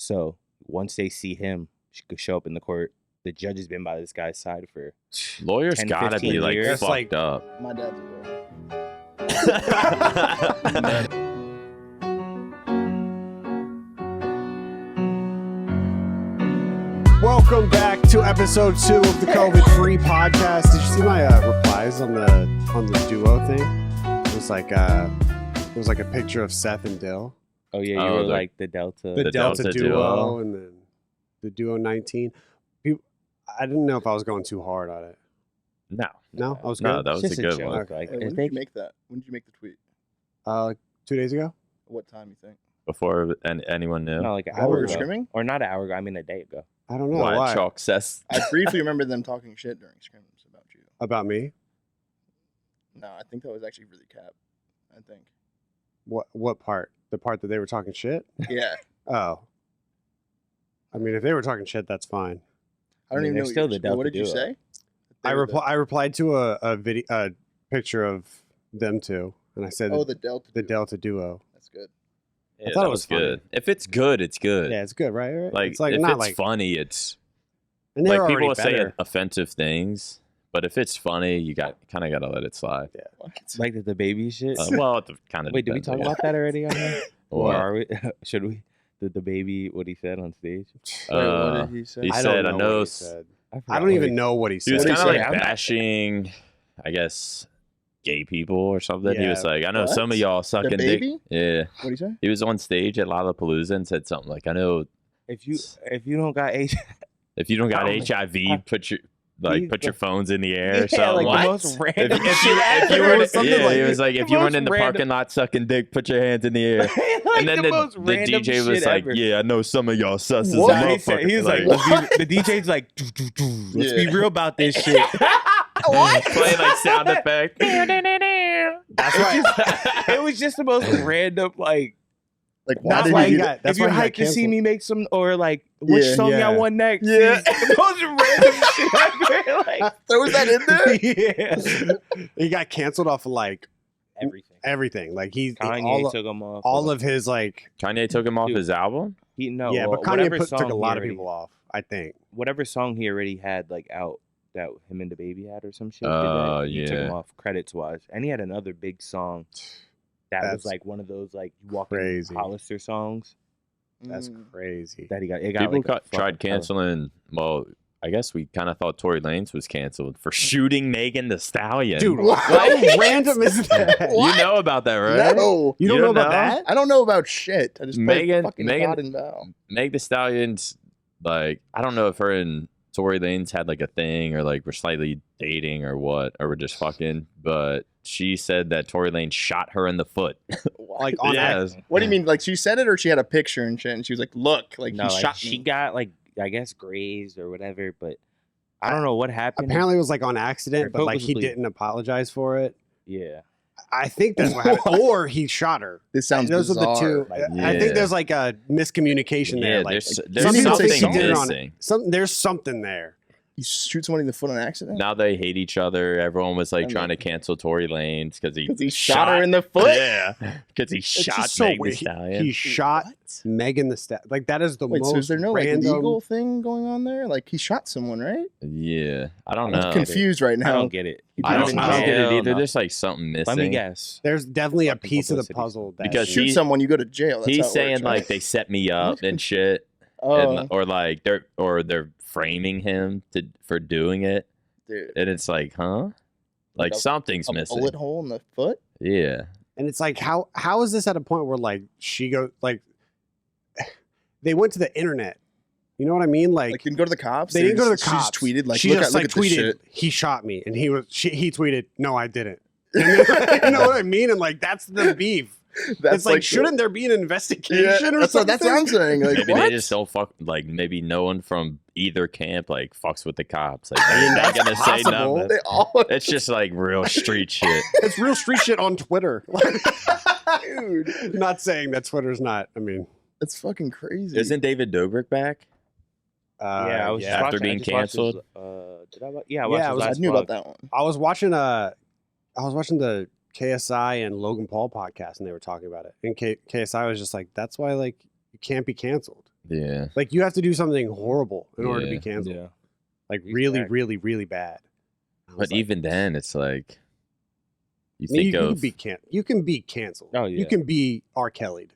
So once they see him show up in the court, the judge has been by this guy's side for lawyers 10, gotta be 15 like years. fucked up. My dad's a lawyer. Welcome back to episode 2 of the COVID-free podcast. Did you see my replies on the duo thing? It was like a picture of Seth and Dill. Oh yeah, you were like the Delta. The Delta duo and then the Duo 19. I didn't know if I was going too hard on it. No, I was good. no, that was Just a good joke, one. Like, Hey, when did you make that? When did you make the tweet? 2 days ago. What time you think? Before anyone knew. No, like an While hour we were ago. scrimming? Or not an hour ago. I mean a day ago. I don't know Why why. chalk says I briefly remember them talking shit during scrimmage about you. About me. No, I think that was actually really cap. I think. What part? The part that they were talking shit? Yeah. Oh. I mean, if they were talking shit, that's fine. I don't I mean, even they're know. still the What Delta did you duo. say? I replied to a picture of them two, and I said Oh, the Delta. the dude. Delta duo. That's good. yeah, thought that it was funny. good. If it's good, it's good. Yeah, it's good, right? Like, it's like if not it's like funny, it's and they're like already people say better. offensive things, but if it's funny, you kind of gotta let it slide. What? Like the baby shit. Well, it kind of Wait, did we talk about that already on here? Or What? are we? Should we? The baby, what he said on stage? Wait, what did he say? he I said, don't I know know. what he said. I forgot don't what even he- know what he He said. was What kind did of he like say? I'm not- bashing, I guess, gay people or something. He Yeah. was like, I know What? some of y'all sucking dick. baby? Yeah. What did he say? He was on stage at Lollapalooza and said something like, I know If you don't got H, if you don't got Oh, HIV, put your He's put your the- phones in the air or yeah, something. like the What? most random if shit you ever. were It was something yeah, like he was like, if the you weren't most in the random- parking lot sucking dick, put your hands in the air. Like And then the most random DJ was shit like, ever. yeah, I know some of y'all susses. What? and He said- he was like, motherfuckers." the DJ's like, let's be Yeah. real about this shit. What? Playing like sound effect. That's It right. just- it was just the most random, like, Like, why That's did why he he do got. that? That's if you're why he got hyped to see canceled. me make some, or like, which Yeah, song yeah. y'all want next? Yeah. The most random shit ever. Like, Throw that in there? yeah. He got canceled off of like Everything. everything. Like he's Kanye took him off. all of his like Kanye took him off Dude. his album? he, no, yeah, well, but Kanye whatever took song a lot he of already- people off. I think. Whatever song he already had like out that him and the baby had or some shit. Oh, he took yeah. him off credits wise, and he had another big song that was That's like one of those like you walk crazy. Hollister songs That's Mm. crazy. that he got. It got People like a fucking tried canceling. Well, I guess we kind of thought Tory Lanez was canceled for shooting Megan Thee Stallion. Dude, What? how random is that? You know about that, right? No. You don't You know don't about know? that? I don't know about shit. I just Megan- fucking Megan- God and Val. Meg Thee Stallion's like, I don't know if her and Tory Lanez had like a thing or like were slightly dating or what, or were just fucking, but she said that Tory Lanez shot her in the foot. Like on Yeah. act- What do you mean? Like she said it, or she had a picture and shit, and she was like, "Look, like No, he like, shot she me." got like I guess grazed or whatever, but I don't know what happened. Apparently it was like on accident, Or but like he purposely. didn't apologize for it. yeah. I think that's what happened. Or he shot her. This sounds Those bizarre. are the two. Like, I yeah. think there's like a miscommunication there. Yeah, Like there's some people something say she did it on missing. there's something there. You shoot somebody in the foot on accident Now they hate each other. Everyone was like I trying to mean- cancel Tory Lanez because because he shot her in the foot. Yeah, because he It's shot just so Meg Thee weird. Stallion. He shot What? Megan Thee Stallion. Like that is the Wait, most so is there no like random. legal thing going on there? Like he shot someone, right? Yeah, I don't I'm know. confused right I now. don't get it. I don't Hell get it either. no. There's like something missing. Let me guess. There's definitely a Fucking piece of the publicity. puzzle that Because Shoot he- someone, you go to jail. That's how He's it saying works, like right? they set me up and shit, Oh, and, or like they're framing him for doing it, dude, and it's like, huh? Like a- something's a missing. bullet hole in the foot. Yeah. and it's like how is this at a point where like she goes like they went to the internet. You know what I mean? Like didn't go to the cops. they didn't go to the She cops. just tweeted like, she look just at like this tweeted, shit. he shot me, and he tweeted, no, I didn't. And then, you know what I mean? And like that's the beef. That's It's like, the- shouldn't there be an investigation Yeah, or that's something? what I'm saying. Like, Maybe what? they just don't fuck. Like maybe no one from either camp like fucks with the cops. Like they're mean, not that's gonna say possible. nothing. They all, It's just like real street shit. It's real street shit on Twitter. dude, Not saying that Twitter's not. I mean, that's fucking crazy. Isn't David Dobrik back? Yeah, I was just After watching, being I just watched his, canceled? did I? Yeah, I watched Yeah, his I last knew vlog. about that one. I was watching the KSI and Logan Paul podcast, and they were talking about it. And KSI was just like, "That's why like you can't be canceled." Yeah. Like you have to do something horrible in order to be Yeah. canceled. Yeah. Like really, Exactly. really, really bad. I was But like, even then, it's like you I mean, think you of can be you can be canceled. Oh, You yeah. can be R. Kelly'd.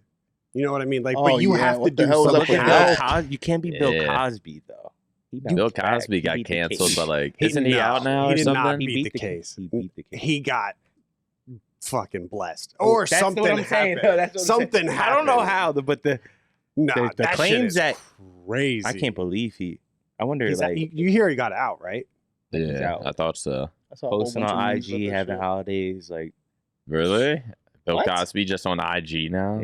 You know what I mean? Like, Oh, but you yeah, have to what the do hell was up something. with Bill that? Cosby. You can't be Bill Yeah. Cosby though. He Bill bounced back. Cosby He got beat the canceled, case. but like, He- isn't he no, out now he or did not something? beat the case. He beat the case. He got fucking blessed, or That's something what I'm saying. happened. No, that's what I'm saying. Something I don't know happened. how, but the Nah, the that claims shit is that- crazy. I can't believe he. I wonder He's like you hear he got out, right? Yeah, out. I thought so. I saw a whole posting bunch of on memes about IG, that having shit. holidays. Like Really? Bill What? Cosby just on IG now?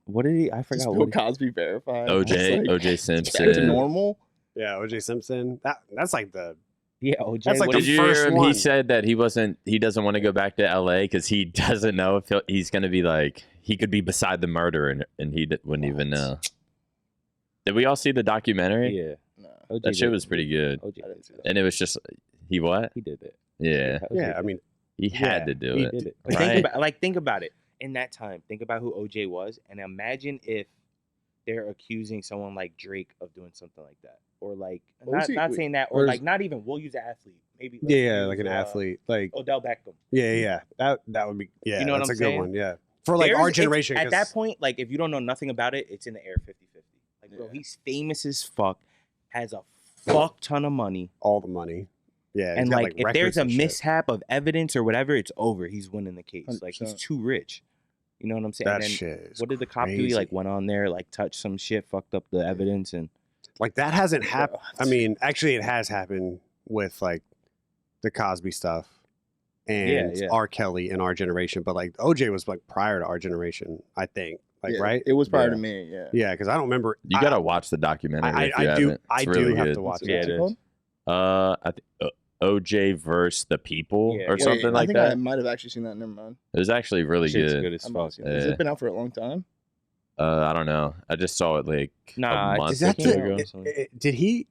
what did he? I Just forgot Bill what. Cosby verified. OJ, It's like, OJ it's back to Simpson. normal. Yeah, OJ Simpson. That's like the Yeah, OJ. That's like what the Did did you first hear him? one. He said that he doesn't want to go back to LA because he doesn't know if he's going to be like, he could be beside the murder and he wouldn't even know. Did we all see the documentary? Yeah, No, OJ That shit did was it. pretty good. OJ I did didn't see it. that. And it was just, he what? He did it. Yeah. OJ yeah. did I it. mean, He had to do He it. did it. But Right? think about it. In that time, think about who OJ was, and imagine if they're accusing someone like Drake of doing something like that, or like What was he- not wait, saying that, or where's- like not even. We'll use an athlete, maybe. yeah, use, like an athlete. Like Odell Beckham. yeah. That would be yeah. You know what that's I'm a good saying? one. Yeah, for like There's- our it's- generation. At 'cause that point, like if you don't know nothing about it, it's in the air 50-50. Like bro, Yeah. he's famous as fuck, has a fuck ton of money, all the money. Yeah, he's and got, like if records there's a and shit. mishap of evidence or whatever, it's over. He's winning the case. Like he's 100%. too rich. You know what I'm saying? that And then shit is what did the cop do? He like went on there, like touched some shit, fucked up the evidence, and like that hasn't happened. I Bro, mean, actually, it has happened with like the Cosby stuff and yeah. R. Kelly in our generation, but like OJ was like prior to our generation, I think. Like Yeah, right? It was prior Yeah. to me. Yeah. Yeah, because I don't remember. You got to watch the documentary if you I do. haven't. I It's do really have good. to watch Yeah, What's it it is. called? I think OJ versus the People Yeah, or yeah. something I like think I that. might have actually seen that. Never mind. It was actually really shit's good. good as I might have fuck. seen it. Has Yeah. it been out for a long time? I don't know. I just saw it like Nah, a month it's Is that or two came ago. out. did he?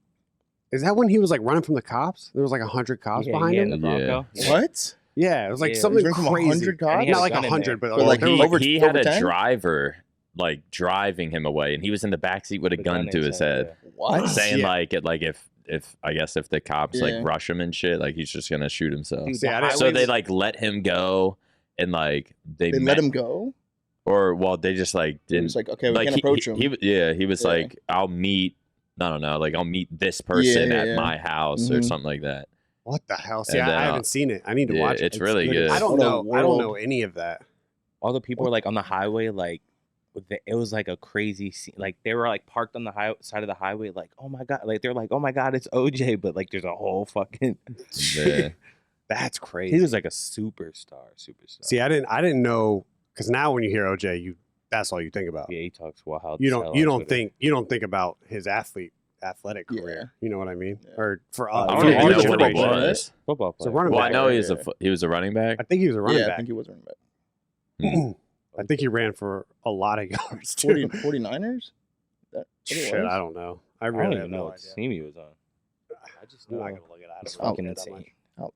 Is that when he was like running from the cops? There was like 100 cops behind in him. the Bronco. What? Yeah, it was like Yeah, something he's running from crazy. 100 cops? And he had Not a like gun in 100, there. but But, like, there was over- he had over a 10? driver like driving him away, and he was in the backseat with a The gun to his inside, head, What? saying Yeah. like it like if I guess if the cops Yeah. like rush him and shit, like he's just gonna shoot himself. Dude, See, the I didn't- So highways- they like let him go, and like they They met, let him go? or well they just like It didn't was like, okay, we like can't approach him. he was Yeah. like I'll meet I don't know like I'll meet this person Yeah, at yeah. my house or Mhm. something like that. What the hell? See, And then, I haven't seen it. I need to yeah, watch it. it's really good. I don't What a know. I don't know world. any of that. all the people were like on the highway, like it was like a crazy scene. Like they were like parked on the side of the highway, like oh my god, like they're like oh my god, it's OJ, but like there's a whole fucking. Yeah. That's crazy. He was like a superstar. See, I didn't know because now when you hear OJ, that's all you think about. Yeah, he talks wild. You as don't hell you on don't Twitter. think about his athletic Yeah. career. You know what I mean? Yeah. Or for I us, I don't don't Yeah, even he's know a what he football player, was. Football It's a player. running Well, I back. know Yeah. he was a running back. I think he was a running Yeah, I back. think he was running back. I think he ran for a lot of yards too. 49ers? That, Shit, I don't know. I I really don't have even know no what idea. team he was on. I just I'm know not gonna look it up. it's I don't fucking care that insane. I'll look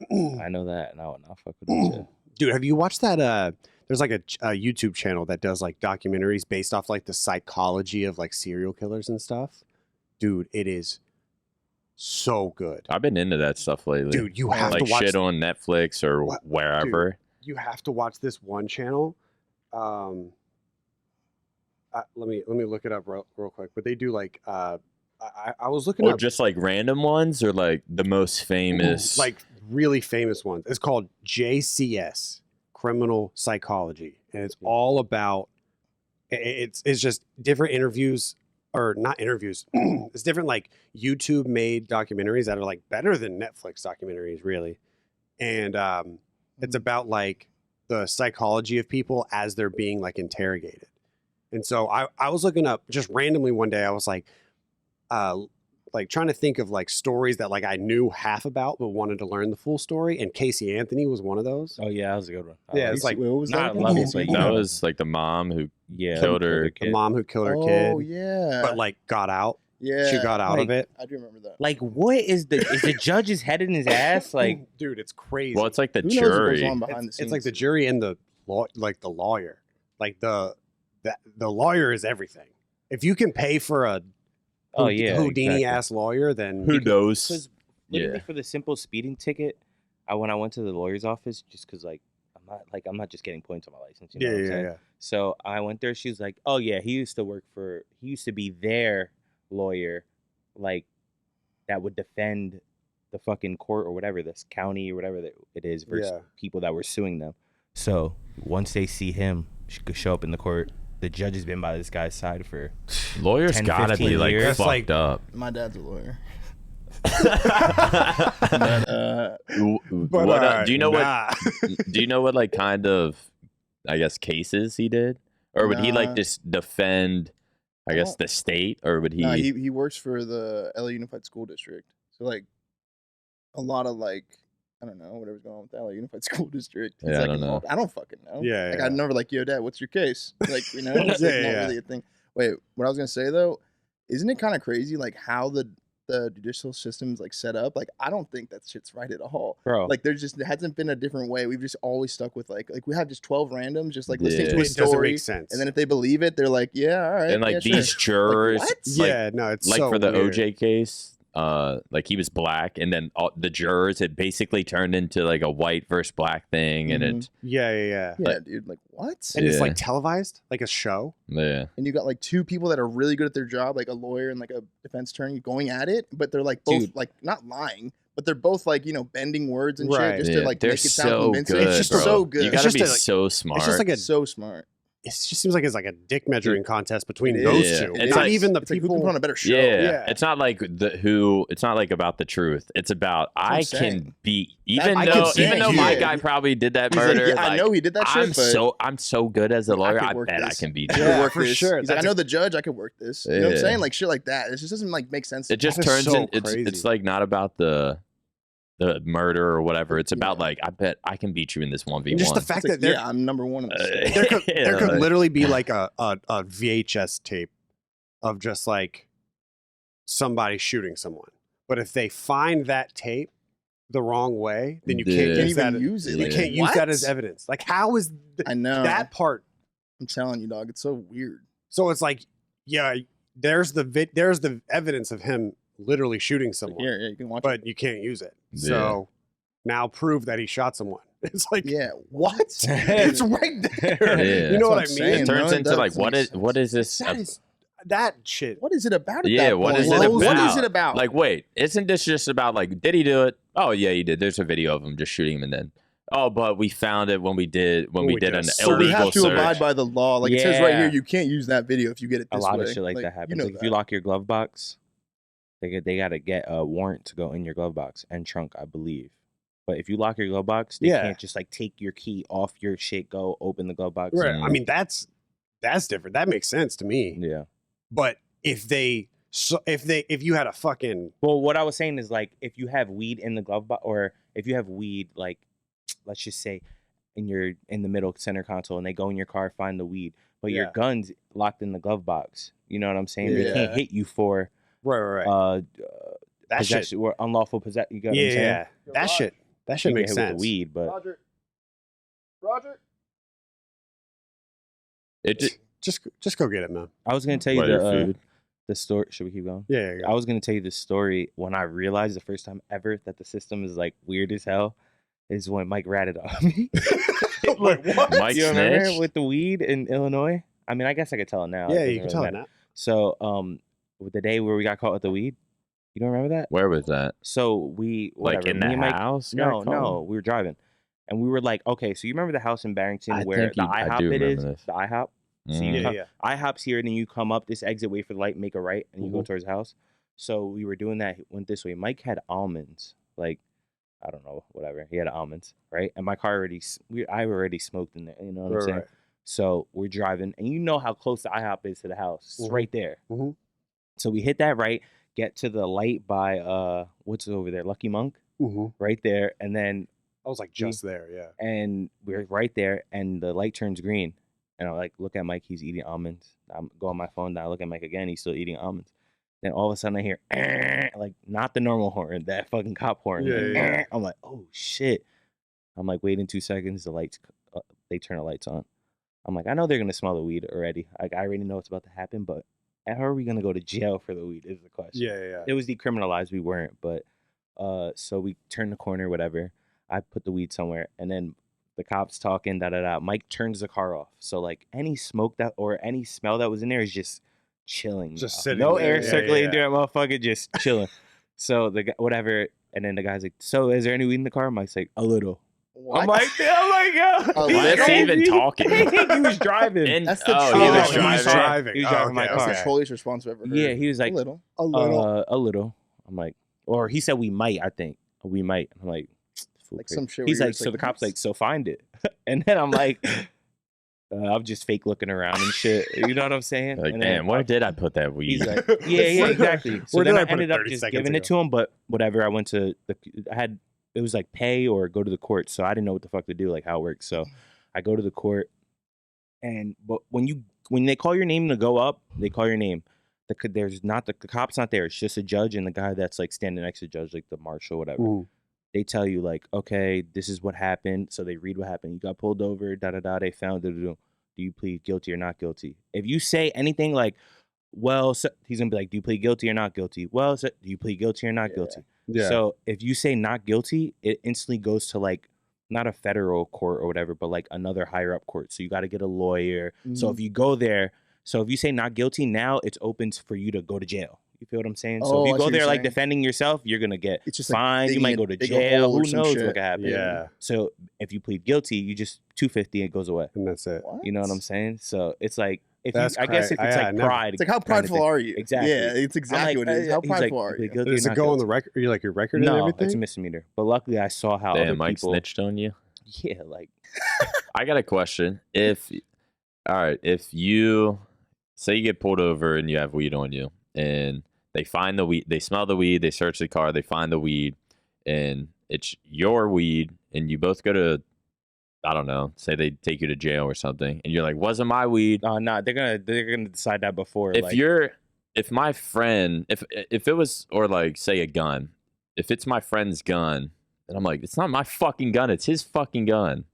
it up. I know that, and I would not fuck with that shit. Dude, have you watched that? There's like a YouTube channel that does like documentaries based off like the psychology of like serial killers and stuff. Dude, it is so good. I've been into that stuff lately. Dude, you have like to watch. shit on Netflix or What? wherever. You have to watch this one channel. Let me look it up real quick. But they do like I was looking Or up just like random ones or like the most famous. like really famous ones. It's called JCS, Criminal Psychology, and it's all about. It's just different interviews, or not interviews. It's different like YouTube made documentaries that are like better than Netflix documentaries, really, and it's about like the psychology of people as they're being like interrogated. And so I was looking up just randomly one day. I was like trying to think of like stories that like I knew half about but wanted to learn the full story. And Casey Anthony was one of those. Oh yeah, that was a good one. I Yeah, like it's it. like what was not that? love again? it, but that yeah. was like the mom who yeah, killed her. the The kid. mom who killed her Oh, kid, yeah. but like got out. yeah. She got out of like- it. I do remember that. Like, what is the judge's head in his ass? Like, dude, it's crazy. well, it's like the Who knows what goes jury. on behind the it's scenes? like the jury and the law, like the lawyer, like the lawyer is everything. if you can pay for a Houdini ass lawyer, then Who knows? Because literally for the simple speeding ticket, when I went to the lawyer's office, just because I'm not just getting points on my license. You know what I'm saying? So I went there. She's like, "Oh yeah, he used to be their lawyer, like that would defend the fucking court or whatever, this county or whatever that it is versus people that were suing them. So once they see him show up in the court, the judge has been by this guy's side for lawyers 10, gotta 15 be like years. fucked up. My dad's a lawyer. Do you know what like kind of, I guess, cases he did, or would he like just defend, I guess, the state, or would he? No, he works for the LA Unified School District, so like a lot of like, I don't know, whatever's going on with the LA Unified School District. He's Yeah, like I don't know. I don't fucking know. Yeah, like yeah. I'd never like, yo, dad, what's your case? Like, you know, it's like, not really a thing. Wait, what I was gonna say though, isn't it kind of crazy like how the judicial system's like set up? Like, I don't think that shit's right at all, bro. Like, there hasn't been a different way. We've just always stuck with like we have just 12 randoms just like listening to a It doesn't story, make sense. and then if they believe it, they're like, yeah, all right. And like yeah, these jurors, Like, what? like, no, it's like so for the weird. OJ case, like he was black, and then the jurors had basically turned into like a white versus black thing, and it, Yeah, dude, like what? And it's like televised, like a show. yeah, And you got like two people that are really good at their job, like a lawyer and like a defense attorney going at it, but they're like both like not lying, but they're both like, you know, bending words and shit just to like they're make it sound so convincing. good, It's just bro. so good. You It's gotta just be a, like- so smart. It's just like so smart. It just seems like it's like a dick measuring contest between It those is. two. It's It's not like- even the It's like who can people. put on a better show. Yeah. It's not like it's not like about the truth. It's about what I'm I saying. can beat, I can say even though it. my Yeah. guy probably did that He's like, murder. yeah, I know he did that shit, but I'm so good as a I lawyer. could I work bet I this. can beat I you. could Yeah, work for this. sure. He's like, I That's know the judge. I could work this. You know what I'm Yeah. saying? Like shit like that. It just doesn't like make sense. It just That is turns so in. It's crazy. like not about the murder or whatever. It's about like I bet I can beat you in this 1v1. And just the fact It's like, that yeah, I'm number one in this. there could like- literally be like a VHS tape of just like somebody shooting someone. But if they find that tape the wrong way, then you can't Yeah. Can't use that. even use it. You Like, can't use that what? as evidence. Like, how is I know that part? I'm telling you, dog. It's so weird. So it's like, yeah, there's the evidence of him literally shooting someone, Here, yeah, you can watch it. but you can't use it. Yeah. So now prove that he shot someone. It's like, Yeah, what? it's right there. Yeah. You know what I That's mean? what I'm saying. It turns no, into that like doesn't what make is sense. what is this? That shit. What is it about? At Yeah, that what point? is it Like, What about? is it about? Like, wait, isn't this just about like, did he do it? Oh yeah, he did. There's a video of him just shooting him, and then but we found it when we did an just- so we illegal have to search. abide by the law. Like it says right here, Yeah. you can't use that video if you get it A this lot way. of shit like that happens. You know Like if you lock your glove box, they gotta get a warrant to go in your glove box and trunk, I believe. But if you lock your glove box, they Yeah. can't just like take your key off your shit, go open the glove box. Right. and- I mean, that's different. That makes sense to me. yeah. But if you had a fucking Well, what I was saying is like if you have weed in the glove box, or if you have weed, like let's just say in the middle center console, and they go in your car, find the weed, but your Yeah. gun's locked in the glove box. You know what I'm saying? They Yeah. can't hit you for right. That shit. possession or unlawful possession. You got what I'm saying? Yeah. That shit. That shit You get makes hit with sense. the weed, but Roger. It Just go get it, man. I was gonna tell you What, your food? the story. Should we keep going? Yeah. I was gonna tell you the story when I realized the first time ever that the system is like weird as hell. Is when Mike ratted on me. Wait, what? Mike You remember snitched? with the weed in Illinois? I mean, I guess I could tell it now. It Yeah, doesn't you can really tell it matter. now. So, with the day where we got caught with the weed, you don't remember that? Where was that? So we Like whatever, in me the and Mike- house? No, we were driving, and we were like, okay, so you remember the house in Barrington I where think the I IHOP do it is? remember this. The IHOP. So you Mm. come, Yeah. IHOP's here, and then you come up this exit, wait for the light, make a right, and you go towards the house. So we were doing that. Went this way. Mike had almonds, like I don't know, whatever. He had almonds, right? And my car I already smoked in there. You know what I'm saying? Right. So we're driving, and you know how close the IHOP is to the house. It's Mhm. right there. Mhm. So we hit that right, get to the light by what's over there, Lucky Monk, Mhm. right there, and then I was like just there. Yeah. and we're right there, and the light turns green, and I like look at Mike, he's eating almonds. I'm go on my phone, now I look at Mike again, he's still eating almonds. Then all of a sudden I hear like not the normal horn, that fucking cop horn. Yeah, like, yeah. I'm like, oh shit. I'm like waiting 2 seconds, the lights they turn the lights on. I'm like, I know they're gonna smell the weed already. Like I already know what's about to happen, but how are we gonna go to jail for the weed? Is the question. Yeah. It was decriminalized. We weren't, but so we turned the corner, whatever. I put the weed somewhere, and then the cops talking, Mike turns the car off. So like any smoke that or any smell that was in there is just chilling. Just sitting no there. air circulating through that motherfucker, just chilling. So the guy, whatever, and then the guy's like, "So is there any weed in the car?" Mike's like, "A little." What? I'm like, "Oh my god!" Oh, He's that's crazy. even talking. He was driving. And, That's the oh, troll- he Oh, was he was driving. He was driving my That's car. the trolliest response I've ever heard. Yeah, he was like, a little. A little. a little. I'm like, or he said we might. I think we might. I'm like, Like some shit. where He's you're like, just so the cop's "What?" like, so find it. And then I'm like, I'm just fake looking around and shit. You know what I'm saying? Like, and then damn, where did I put that weed? he's like, yeah, exactly. So Where then did I I put it ended up 30 just seconds giving it ago? to him, but whatever. I went to it was like pay or go to the court. So I didn't know what the fuck to do, like how it works. So I go to the court, but when they call your name to go up, they call your name. The cop's not there. It's just a judge and the guy that's like standing next to the judge, like the marshal, whatever. Mm. They tell you like, okay, this is what happened. So they read what happened. You got pulled over, They found it. Do you plead guilty or not guilty? If you say anything like, well, so, he's gonna be like, do you plead guilty or not guilty? Well, so, do you plead guilty or not guilty? Yeah. So if you say not guilty, it instantly goes to like not a federal court or whatever, but like another higher up court. So you got to get a lawyer. So if you go there, so if you say not guilty, now it's open for you to go to jail. You feel what I'm saying? So Oh, if I you go see what there you're like saying. defending yourself, you're gonna get It's just like fined. You digging might a go to big jail. hole or Who some knows shit. what could happen? Yeah. So if you plead guilty, you just $250, it goes away. And that's it. What? You know what I'm saying? So it's like if That's I guess if cra- it's yeah, like I never- pride. It's like how kind of prideful thing. are you? Exactly. Yeah, it's exactly I'm what it is. How he's like, prideful you are plead you? guilty or Does it not go on guilty? the record? You're like your record and No, everything? it's a misdemeanor. But luckily, I saw how other Damn, Mike people. snitched on you. Yeah, like I got a question. If you say you get pulled over and you have weed on you, and they find the weed, they smell the weed, they search the car, they find the weed, and it's your weed, and you both go to, I don't know, say they take you to jail or something, and you're like, wasn't my weed. no, they're gonna decide that before. If my friend, if it was, or like say a gun, if it's my friend's gun, and I'm like, it's not my fucking gun, it's his fucking gun.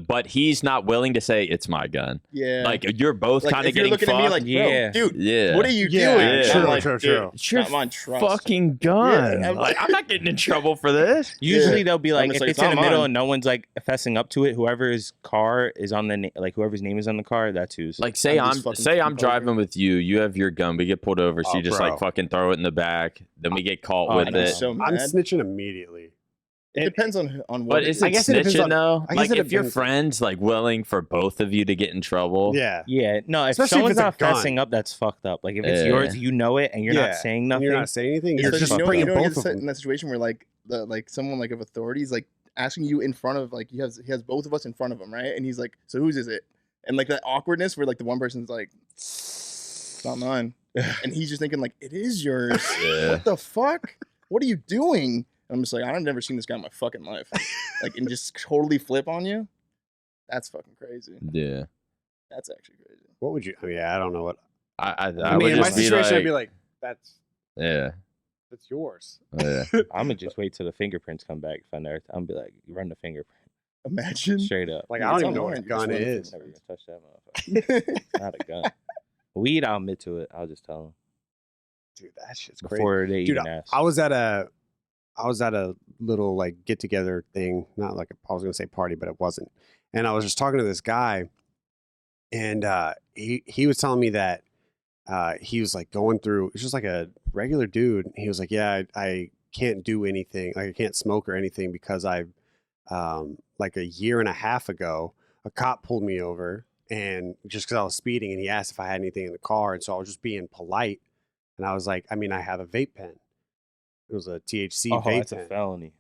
But he's not willing to say it's my gun. Yeah. Like you're both Like, kind of if you're getting looking fucked. at me like, bro, Yeah. dude, yeah. what are you Yeah, doing? yeah. I'm True, like, true, dude, true. It's your not mine, trust. fucking gun. Yeah, I'm like, I'm not getting in trouble for this. Usually Yeah. they'll be I'm like, just if like, it's it's in the not middle mine. and no one's like fessing up to it, whoever's car is on whoever's name is on the car, that's who's. Like say I'm I'm just fucking say I'm over. driving with you, you have your gun, we get pulled over, so Oh, you just bro. like fucking throw it in the back, then we get caught Oh, with I know. it. So I'm mad. snitching immediately. It depends on what. But is it it guess it depends snitching on- though? I guess Like it if your depends. friend's like willing for both of you to get in trouble. Yeah. yeah, no, if Especially if someone's it's a not gun. fessing up, that's fucked up. Like if it's Yeah. yours, you know it, and you're Yeah. not saying And nothing. you're not saying anything. You're Especially, just fucked bringing you don't both get of set them. in that situation where like someone like of authorities like asking you in front of like he has both of us in front of him, right? And he's like, so whose is it? And like that awkwardness where like the one person's like, it's not mine, and he's just thinking like, it is yours. Yeah. What the fuck? What are you doing? And I'm just like, I've never seen this guy in my fucking life. Like, and just totally flip on you. That's fucking crazy. Yeah. That's actually crazy. What would you? I mean, I don't know what. I I would mean, in my just be situation, I'd like, be like, that's yeah. yours. Yeah. I'm gonna just wait till the fingerprints come back. If I never, I'm be like, run the fingerprint Imagine. straight up. Like, Yeah, I it's don't even know on what a mine. You just gun run the is. Never gonna touch that motherfucker. Not a gun. Weed, I'll admit to it. I'll just tell them Dude, that shit's crazy. before they Dude, even ask. I was at a little like get together thing, not like I was gonna say party, but it wasn't. And I was just talking to this guy, and he was telling me that he was like going through. It's just like a regular dude. He was like, "Yeah, I can't do anything. Like I can't smoke or anything because I, like a year and a half ago, a cop pulled me over, and just because I was speeding, and he asked if I had anything in the car, and so I was just being polite, and I was like, I mean, I have a vape pen. It was a THC Oh, vape that's a pen. felony.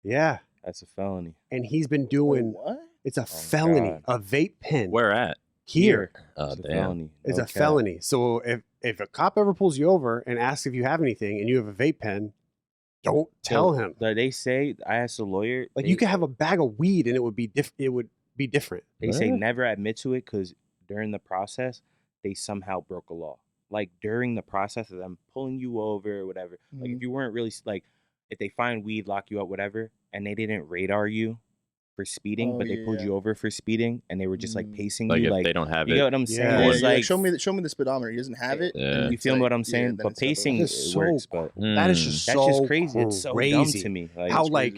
Yeah, That's a felony. and he's been Wait, doing. what? It's a felony. God. A vape pen. Where at? Here? Oh It's a damn. felony. It's No a cap. felony. So if a cop ever pulls you over and asks if you have anything and you have a vape pen, don't tell him. They say, I asked a lawyer. Like they, you could have a bag of weed and it would be different. They say What? never admit to it because during the process, they somehow broke a law. Like during the process of them pulling you over or whatever. Like if you weren't really like, if they find weed, lock you up, whatever, and they didn't radar you for speeding, but they pulled you over for speeding, and they were just like pacing Like you. if Like they don't have you it. get what I'm saying? Yeah, It's like show me the speedometer. He doesn't have it. Yeah. you feel what I'm saying? But pacing That is it works, but that is just that's so just crazy. It's so dumb crazy. to me. Like How It's like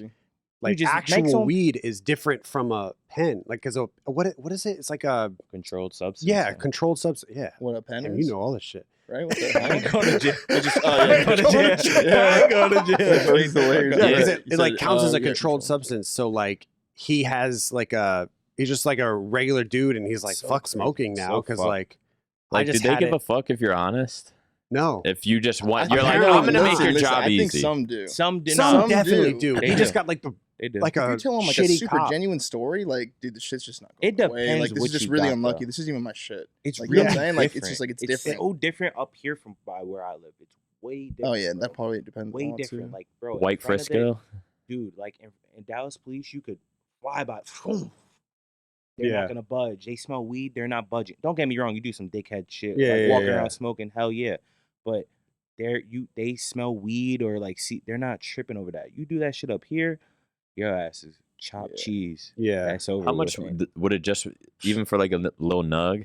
crazy. just make actual some- weed is different from a pen. Like, cause what is it? It's like a controlled substance. yeah, controlled substance. Yeah, What a pen and is? you know all this shit. Right? What the I ain't hell? going to jail. I just, oh, yeah. Go to jail. Yeah. Go to jail. That's hilarious. Yeah, Yeah. because You it said, like counts as a yeah, controlled control. substance. So like he has like he's just like a regular dude, and he's like So fuck crazy. smoking now So because fucked. like I Like, just did they had give it. a fuck if you're honest? No, If you just want, I you're like, apparently- I'm gonna make your listen, job I think easy. some do. Some do some not. definitely do. do. They He just do. got like the They do. like If a you tell him like shitty a super cop. genuine story, like, dude, the shit's just not It going away. depends Like, this what is just you really got, unlucky. though. This isn't even my shit. It's Like, you know really what I'm saying? Like, it's different. just like, it's It's different. so different up here from by where I live. It's way different. Oh, yeah, bro. that probably depends way a lot, different. too. Like, bro, in White front of Frisco. dude, like in Dallas police, you could fly by. They're Yeah. not gonna budge. They smell weed. They're not budging. Don't get me wrong. You do some dickhead shit, Yeah, like yeah, walking yeah. around smoking. Hell yeah. But they smell weed or like see. They're not tripping over that. You do that shit up here, your ass is chopped Yeah. cheese. yeah. That's over. How much with, man. would it just even for like a little nug?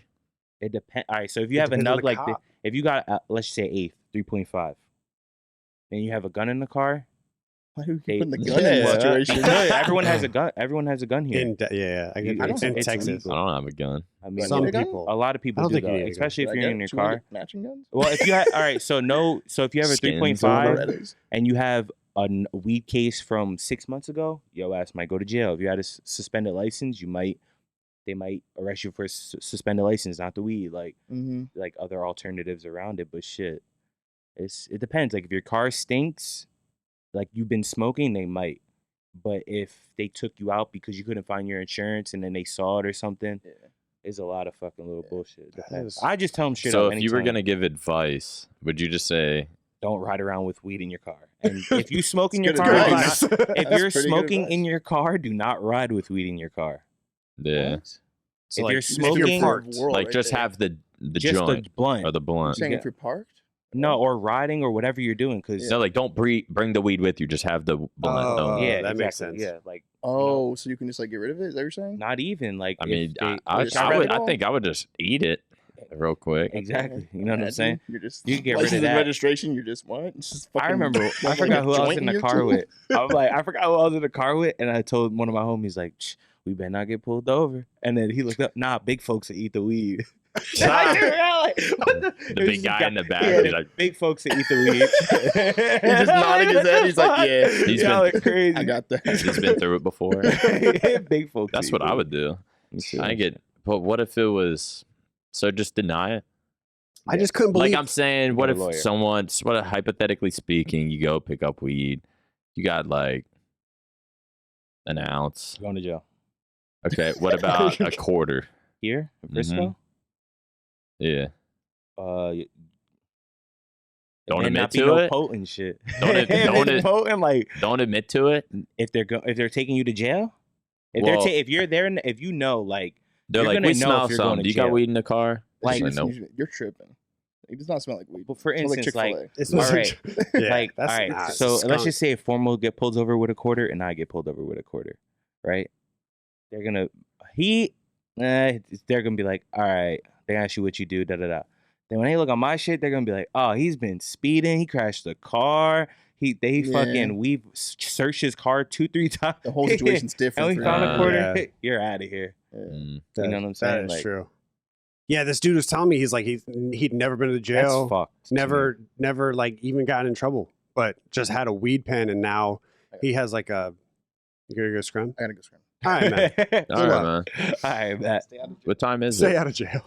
It depends. All right. So if you It have a depends on nug the like cop. if you got let's just say eighth 3.5, and you have a gun in the car. Why do you They- keep putting the gun in the Yeah. situation? No, everyone has a gun. Everyone has a gun here. Yeah, I get You- it's in it's Texas. illegal. I don't have a gun. I mean, Some need a gun? people. a lot of I people don't do think you though, need a gun. especially if Should I you're get- in your should we get car. matching guns? Well, if you have all right, so if you have a Skins 3.5 on Berettas. and you have a weed case from 6 months ago, your ass might go to jail. If you had a suspended license, they might arrest you for suspended license, not the weed, like other alternatives around it. But shit, it depends. Like if your car stinks, like you've been smoking, they might. But if they took you out because you couldn't find your insurance and then they saw it or something, Yeah. it's a lot of fucking little bullshit. It That depends. is- I just tell them straight So up. if you were anytime. gonna give advice, would you just say, Don't ride around with weed in your car. And if you smoke in your It's car, good do advice. not, if That's you're pretty good smoking advice. in your car, do not ride with weed in your car. yeah, What? So If like, you're if smoking- parked, World like right just there. have the Just joint the blunt. or the You're blunt? saying Yeah. if you're parked? No, or riding or whatever you're doing. Because No, like don't bring the weed with you. Just have the blunt. Oh, only. yeah, that makes exactly. sense. Yeah, like Oh, so you can just like get rid of it? Is that what you're saying? not even like. I if mean, they- I just I'd shred rather- it all? think I would just eat it real quick. Exactly. You know what I'm Imagine saying? You're just You can get rid of license and that. registration. You're just what? It's just I fucking- remember. I like forgot a who I was joint in the your car tooth? with. I was like, I forgot who I was in the car with, and I told one of my homies like, "Shh, we better not get pulled over." And then he looked up. Nah, big folks that eat the weed. And I turned around like, what the? The big guy in the back, Yeah, he's like- big folks that eat the weed. He just nodded his head. He's like, yeah. He's Y'all been- are crazy. I got that. He's been through it before. Big folks. That's eat what the I weed. would do. Me too. I get. But what if it was? So just deny it. I just couldn't believe. Like I'm saying, what Get a if lawyer. someone's? What hypothetically speaking, you go pick up weed, you got like an ounce. Going to jail Okay, what about a quarter? here in Frisco. Yeah. It Don't may admit not be to no it? potent shit. Don't If don't it's it- potent, like Don't admit to it. if they're taking you to jail. If Well- if you're there, if you know, like They're You're like, gonna we know smell if you're going something. to Do you got jail. weed in the car? Like- It's nope. You're tripping. It does not smell like weed. But for It smells instance, like Chick-fil-A. It's all not- right, Yeah, like all that's right. not- So let's skunk. just say if Formal get pulled over with a quarter and I get pulled over with a quarter, right? They're gonna they're gonna be like, all right. They ask you what you do, da da da. Then when they look on my shit, they're gonna be like, oh, he's been speeding. He crashed the car. We've searched his car 2-3 times. The whole situation's and different. we for found you. a quarter. Yeah. You're out of here. Yeah. Mm. You know what I'm saying? That is Like, true. Yeah, this dude was telling me he's like he'd never been to That's jail, fucked. to me. never like even gotten in trouble, but just had a weed pen, and now he has like a. You gonna go scrum? I gotta go scram. All right, man. All right, man. All right, man. Stay out of What time is Stay it? out of jail.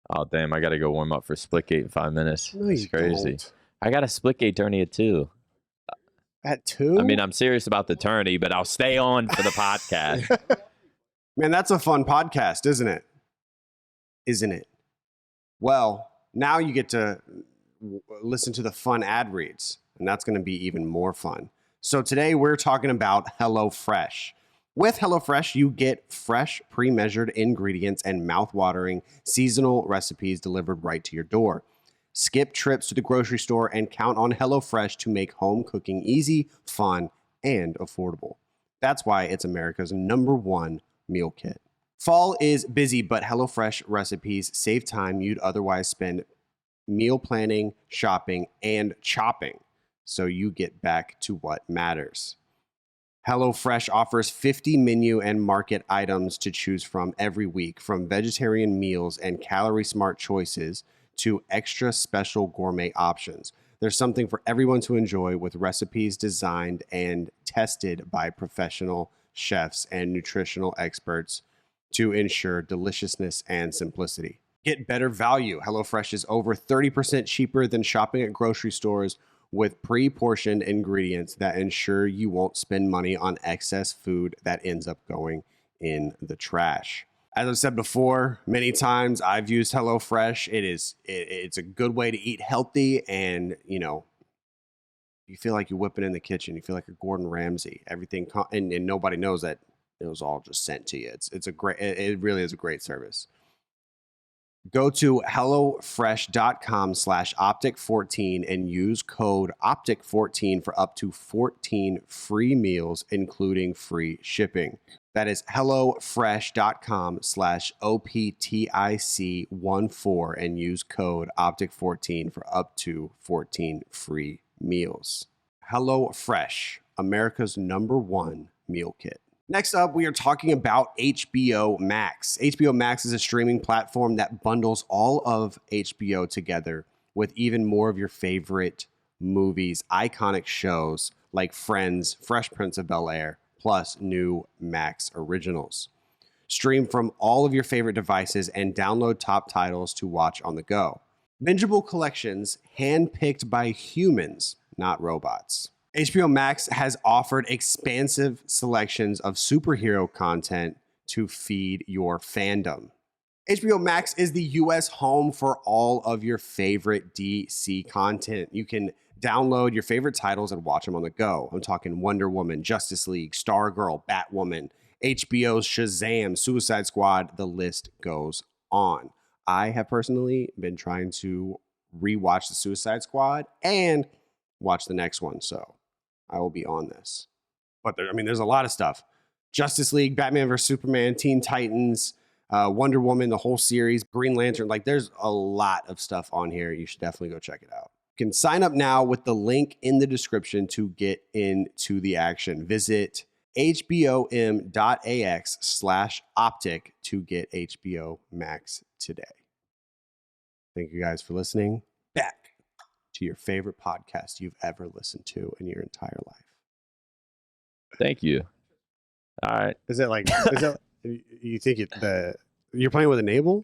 Oh damn! I gotta go warm up for Splitgate in 5 minutes. No, It's you crazy. don't. I got a Splitgate tourney at 2. At 2? I mean, I'm serious about the tourney, but I'll stay on for the podcast. Man, that's a fun podcast, isn't it? Isn't it? Well, now you get to listen to the fun ad reads, and that's going to be even more fun. So today we're talking about HelloFresh. With HelloFresh, you get fresh, pre-measured ingredients and mouth-watering seasonal recipes delivered right to your door. Skip trips to the grocery store and count on HelloFresh to make home cooking easy, fun, and affordable. That's why it's America's #1 meal kit. Fall is busy, but HelloFresh recipes save time you'd otherwise spend meal planning, shopping, and chopping, so you get back to what matters. HelloFresh offers 50 menu and market items to choose from every week, from vegetarian meals and calorie-smart choices to extra special gourmet options. There's something for everyone to enjoy, with recipes designed and tested by professional chefs and nutritional experts to ensure deliciousness and simplicity. Get better value. HelloFresh is over 30% cheaper than shopping at grocery stores, with pre-portioned ingredients that ensure you won't spend money on excess food that ends up going in the trash. As I've said before, many times I've used HelloFresh. It's a good way to eat healthy, and you feel like you're whipping in the kitchen. You feel like a Gordon Ramsay. Everything and nobody knows that it was all just sent to you. It really is a great service. Go to hellofresh.com/optic14 and use code optic14 for up to 14 free meals, including free shipping. That is hellofresh.com/optic14 and use code optic14 for up to 14 free meals. HelloFresh, America's #1 meal kit. Next up, we are talking about HBO Max. HBO Max is a streaming platform that bundles all of HBO together with even more of your favorite movies, iconic shows like Friends, Fresh Prince of Bel-Air, plus new Max originals. Stream from all of your favorite devices and download top titles to watch on the go. Bingeable collections handpicked by humans, not robots. HBO Max has offered expansive selections of superhero content to feed your fandom. HBO Max is the US home for all of your favorite DC content. You can download your favorite titles and watch them on the go. I'm talking Wonder Woman, Justice League, Stargirl, Batwoman, HBO's Shazam, Suicide Squad, the list goes on. I have personally been trying to rewatch the Suicide Squad and watch the next one, so I will be on this. But there's a lot of stuff. Justice League, Batman vs. Superman, Teen Titans, Wonder Woman, the whole series, Green Lantern. There's a lot of stuff on here. You should definitely go check it out. You can sign up now with the link in the description to get into the action. Visit hbom.ax/optic to get HBO Max today. Thank you guys for listening. Back to your favorite podcast you've ever listened to in your entire life. Thank you. All right. You think you're playing with Enable?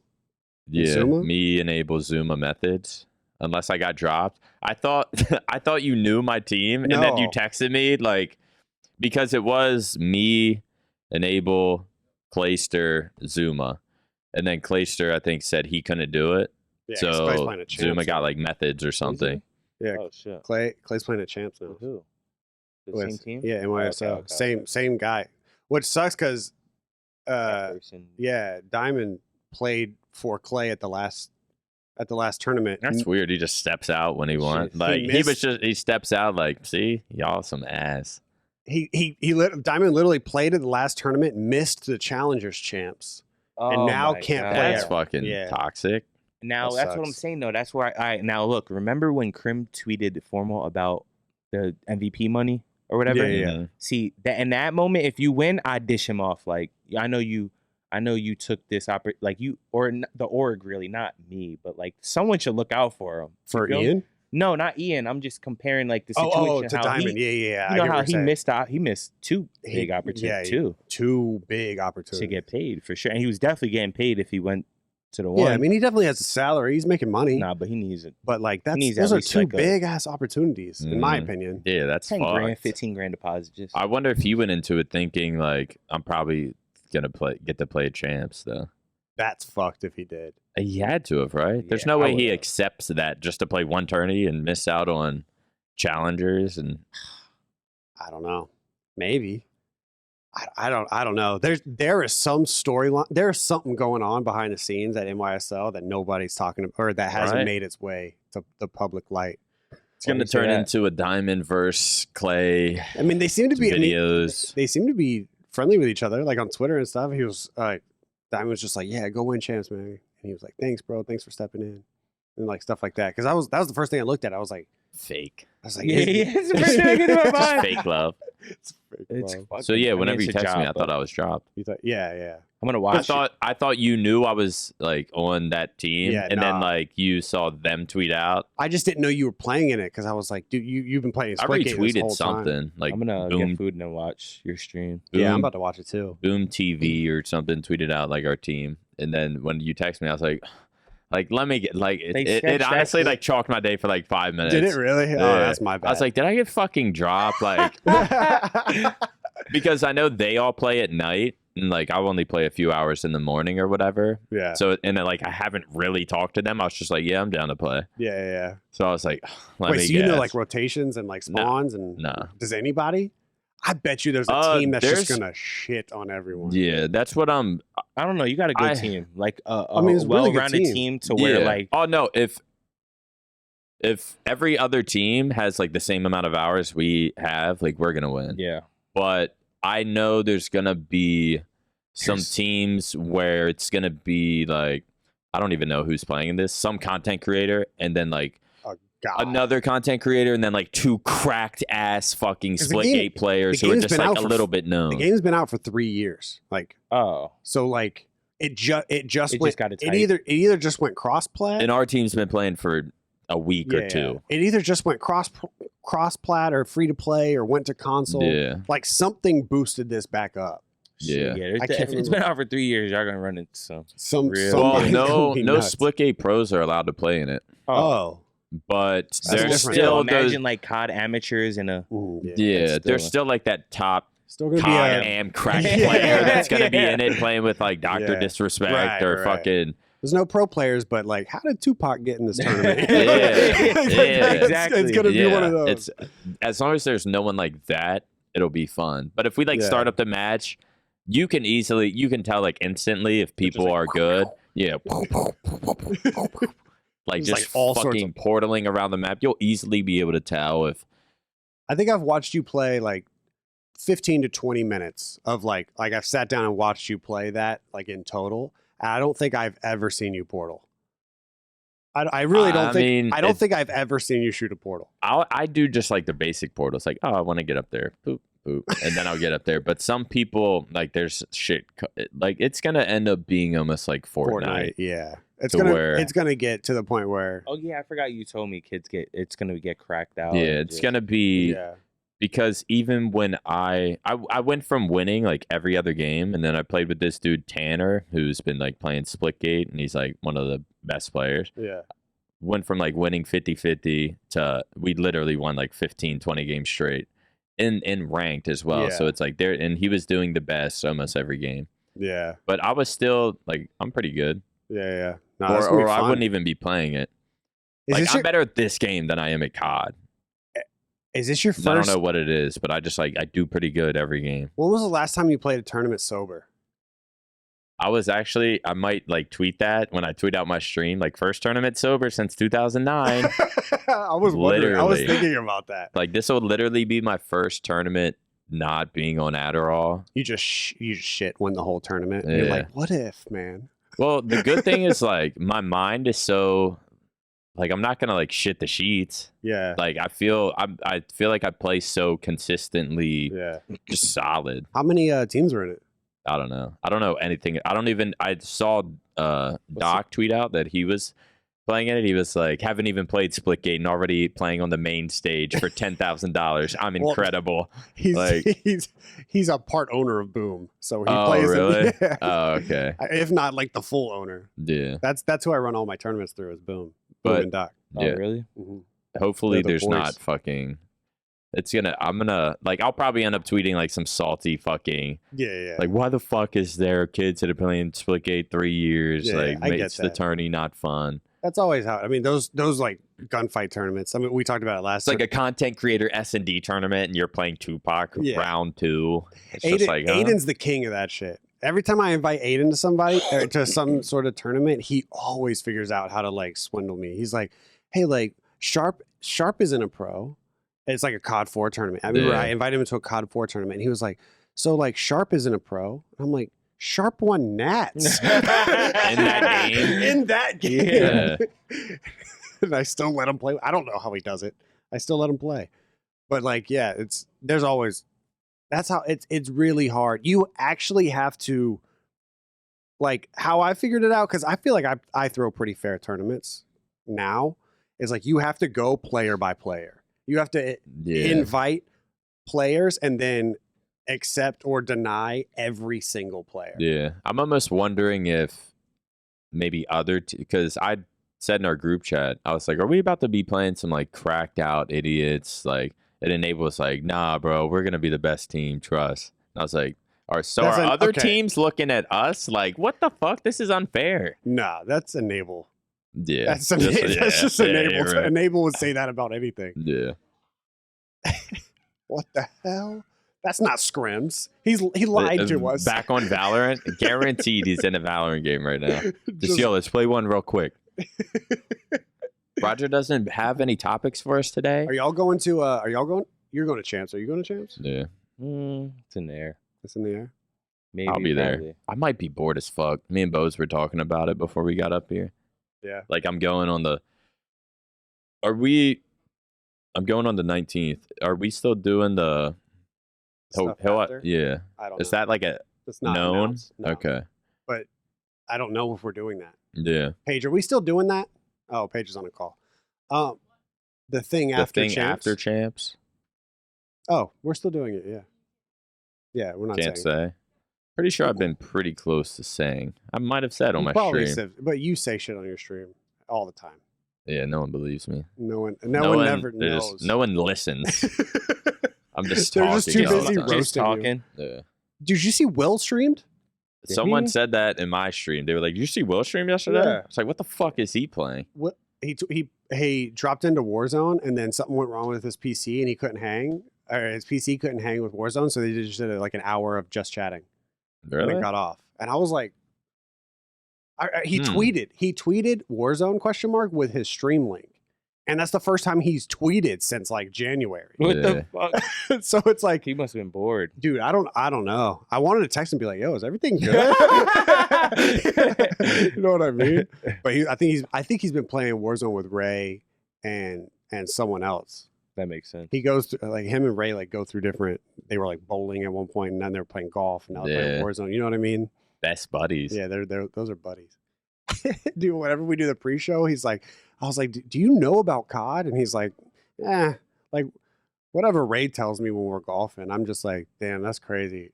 Yeah, Zuma? me enable Zuma methods. Unless I got dropped. I thought you knew my team, and then you texted me because it was me, enable, Clayster, Zuma, and then Clayster I think said he couldn't do it. Yeah, so Zuma got methods or something. Yeah. Oh shit. Clay's playing at champs now. Who? The same team? Yeah, MySL. Okay. Same guy. Which sucks because Diamond played for Clay at the last tournament. That's weird. He just steps out when he won. He steps out see, y'all some ass. Diamond literally played in the last tournament, missed the Challengers champs, and now can't play. That's fucking toxic. Now that's what I'm saying though. That's where I now look. Remember when Krim tweeted formal about the MVP money or whatever? Yeah. See that in that moment, if you win, I dish him off. I know you took this the org really, not me, but someone should look out for him. For Ian? No, not Ian. I'm just comparing the situation. To Diamond. You know how he missed out. He missed two big opportunities. Two big opportunities to get paid for sure, and he was definitely getting paid if he went to the one. Yeah, he definitely has a salary. He's making money. Nah, but he needs it. But those are two big ass opportunities, in my opinion. Yeah, that's 10 grand, 15 grand deposit. I wonder if he went into it thinking I'm probably gonna get to play champs though. That's fucked if he did. He had to have, right? There's no way he accepts that just to play one tourney and miss out on challengers. And I don't know. Maybe. I don't know. There is some storyline. There's something going on behind the scenes at NYSL that nobody's talking about, or that hasn't made its way to the public light. It's going to turn into a Diamond versus Clay. I mean, they seem to be videos. They seem to be friendly with each other, like on Twitter and stuff. He was Diamond was just like, "Yeah, go win champs, man." And he was like, "Thanks, bro. Thanks for stepping in," and like stuff like that. Because that was the first thing I looked at. I was like, fake. I was like, it's the first thing I get in my mind. It's fake love. It's fake. It's love. fucking, So yeah, whenever you it's a text me, job, I thought I was dropped. You thought, yeah. I'm gonna watch. I thought you knew I was like on that team, Yeah, and nah. then like you saw them tweet out. I just didn't know you were playing in it because I was like, dude, you've been playing. I Splitgate this retweeted whole time. something like I'm gonna Boom, get food and then watch your stream. Boom, Yeah, I'm about to watch it too. Boom TV or something tweeted out like our team, and then when you text me, I was like let me get like it honestly like chalked my day for like 5 minutes. Did it really? Yeah. Oh, that's my bad. I was like, did I get fucking dropped? Like because I know they all play at night, and like I only play a few hours in the morning or whatever. yeah. So and then like I haven't really talked to them. I was just like, yeah, I'm down to play. Yeah. So I was like, let Wait, me so you know guess. like rotations and like spawns and Nah. does anybody? I bet you there's a team that's just there's- gonna shit on everyone. Yeah, that's what I'm. I don't know. You got a good I team, like a I mean, it's a really good well-rounded team. team to where Yeah. like Oh no, if every other team has like the same amount of hours we have, like we're gonna win. yeah. But I know there's gonna be some There's- teams where it's gonna be like I don't even know who's playing in this. Some content creator, and then like God. another content creator, and then like two cracked ass fucking 'Cause the Splitgate players the who are game's just been like out a for little bit known. The game's been out for 3 years. Like Oh, so, like it just it went. just got It either just went cross plat. And our team's been playing for a week or two. It either just went cross plat or free to play or went to console. Yeah. Like something boosted this back up. Yeah. yeah. I can't If it's been out for 3 years, y'all gonna run into some. Some Real- Well, somebody's no gonna be nuts. Splitgate pros are allowed to play in it, Oh, but That's there's different. still imagine those. like COD amateurs in a. ooh, yeah. Yeah, It's there's still- still like that top Still gonna COD be a. am crack Yeah. player that's gonna be in it playing with like Dr. Yeah. Disrespect Right, or right. fucking. There's no pro players, but like, how did Tupac get in this tournament? Yeah, exactly. It's gonna be one of those. It's as long as there's no one like that, it'll be fun. But if we like Yeah. start up the match, you can tell like instantly if people like, are good. Yeah. Like It's just like all sorts fucking portaling around the map. You'll easily be able to tell if I think I've watched you play like 15 to 20 minutes of like I've sat down and watched you play that like in total. And I don't think I've ever seen you portal. I really don't I think mean, I don't think I've ever seen you shoot a portal. I do just like the basic portals. Like, oh, I want to get up there. Boop, boop. And then I'll get up there. But some people, like, there's shit. Like, it's going to end up being almost like Fortnite. Yeah. It's to where- it's gonna get to the point where Oh yeah, I forgot you told me it's gonna get cracked out. Yeah, and it's just- going to be. yeah. Because even when I went from winning like every other game, and then I played with this dude Tanner, who's been like playing Splitgate, and he's like one of the best players. Yeah. Went from like winning 50-50 to we literally won like 15-20 games straight in ranked as well. Yeah. So it's like there, and he was doing the best almost every game. Yeah. But I was still like I'm pretty good, Yeah. No, that's gonna be or I fun. wouldn't even be playing it. Is Like this I'm your, better at this game than I am at COD. is this your 'Cause I don't first know what it is, but I just like I do pretty good every game. when was the last time you played a tournament sober? I might like tweet that when I tweet out my stream, like first tournament sober since 2009. I was wondering. I was Literally. thinking about that. Like this will literally be my first tournament not being on Adderall. You just shit win the whole tournament. And You're Yeah. like, what if, man? Well, the good thing is like my mind is so like I'm not gonna like shit the sheets. Yeah. Like I feel like I play so consistently, Yeah. just solid. How many teams were in it? I don't know anything. I saw Doc tweet out that he was playing in it. He was like, haven't even played Splitgate and already playing on the main stage for $10,000. I'm Well, incredible. He's Like- he's a part owner of Boom, so he Oh, plays. really? It, yeah. Oh, okay. If not like the full owner. Yeah. That's who I run all my tournaments through is Boom. Boom But- and Doc. Oh, Yeah. really? Mhm. Hopefully They're the there's not boys. fucking I'm gonna like I'll probably end up tweeting like some salty fucking Yeah. like why the fuck is there kids that are playing Splitgate 3 years? Yeah, like I get makes the that. tourney not fun. That's always how. I mean, those like gunfight tournaments. I mean, we talked about it last. It's like a content creator S&D tournament and you're playing Tupac Yeah. round 2. It's Aiden, just like Aiden's the king of that shit. Every time I invite Aiden to somebody or to some sort of tournament, he always figures out how to like swindle me. He's like, "Hey, like Sharp Sharp isn't a pro. It's like a COD 4 tournament. I remember I invited him to a COD 4 tournament, and he was like, so like Sharp isn't a pro. I'm like, Sharp won Nats In that game. In that game. Yeah. And I still let him play. I don't know how he does it. I still let him play. But like, yeah, there's always, that's how it's really hard. You actually have to, like, how I figured it out, because I feel like I throw pretty fair tournaments now, is like you have to go player by player. You have to invite players and then accept or deny every single player. Yeah. I'm almost wondering if maybe because I said in our group chat, I was like, are we about to be playing some like cracked out idiots? Like, it enabled us like, nah, bro, we're going to be the best team. Trust. And I was like, are other teams looking at us like, what the fuck? This is unfair. Nah, that's enable. Yeah. That's just enable. Right. Enable would say that about anything. Yeah. What the hell? That's not scrims. He lied to us. Back on Valorant. Guaranteed he's in a Valorant game right now. Just yo, let's play one real quick. Roger doesn't have any topics for us today. Are y'all going to you're going to Champs. Are you going to Champs? Yeah. It's in there. It's in the air. Maybe I'll be there. probably. I might be bored as fuck. Me and MBoZe were talking about it before we got up here. Yeah. Like I'm going on the 19th. Are we still doing the Stuff after? Yeah. I don't know. Is that like a It's not known? announced. No. Okay. But I don't know if we're doing that. Yeah. Paige, are we still doing that? Oh, Paige is on a call. The thing after Champs. After Champs? Oh, we're still doing it. Yeah. Yeah, we're not Can't saying. say. Pretty sure I've been pretty close to saying. I might have said on my Probably stream. said, but you say shit on your stream all the time. Yeah, no one believes me. No one never knows. No one listens. I'm just They're talking. just too busy all the time. roasting you. talking. Yeah. Did you see Will streamed? Someone he? said that in my stream. They were like, "Did you see Will stream yesterday?" Yeah. It's like, what the fuck is he playing? What he dropped into Warzone, and then something went wrong with his PC, and he couldn't hang. Or his PC couldn't hang with Warzone, so they just did like an hour of just chatting. Really? And it got off. And I was like, he tweeted Warzone ? With his stream link. And that's the first time he's tweeted since like January. What Yeah. the fuck? So it's like, He must have been bored. dude, I don't know. I wanted to text him and be like, yo, is everything good? You know what I mean? But I think he's been playing Warzone with Ray and someone else. That makes sense. He goes through, like, him and Ray like go through different. They were like bowling at one point, and then they were playing golf, and now they're playing Yeah. Warzone. You know what I mean? Best buddies. Yeah, those are buddies. Dude, whenever we do the pre-show, he's like, I was like, do you know about COD? And he's like, like whatever Ray tells me when we're golfing. I'm just like, damn, that's crazy.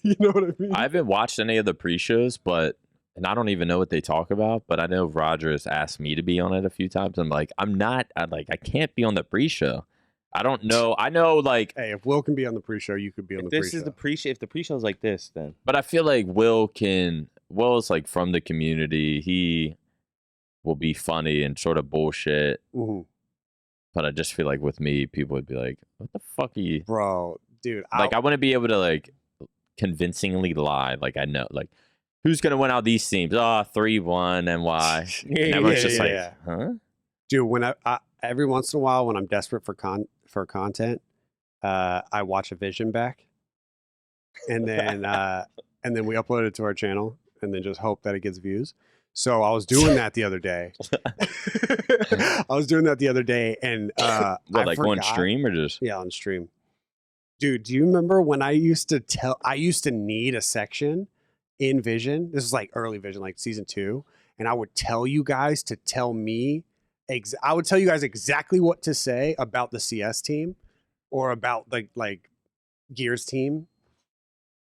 You know what I mean? I haven't watched any of the pre-shows, and I don't even know what they talk about, but I know Roger has asked me to be on it a few times. I'm like, I can't be on the pre-show. I don't know. I know, like, Hey, if Will can be on the pre-show, you could be on If the this pre-show. is the pre-show, if the pre-show is like this, then but I feel like Will is like from the community. He will be funny and sort of bullshit. Mhm. But I just feel like with me, people would be like, what the fuck are you? Bro, dude. Like, I wouldn't be able to, like, convincingly lie. Like, I know, like, who's going to win out these teams? 3-1, NY. And everyone's just like, huh? Dude, when I every once in a while when I'm desperate for content, I watch a Vision back, and then we upload it to our channel, and then just hope that it gets views. So I was doing that the other day. And What, like on forgot- stream or just? Yeah, on stream. Dude, do you remember when I used to need a section in Vision? This is like early Vision, like season 2, and I would tell you guys to tell me. I would tell you guys exactly what to say about the CS team or about like Gears team.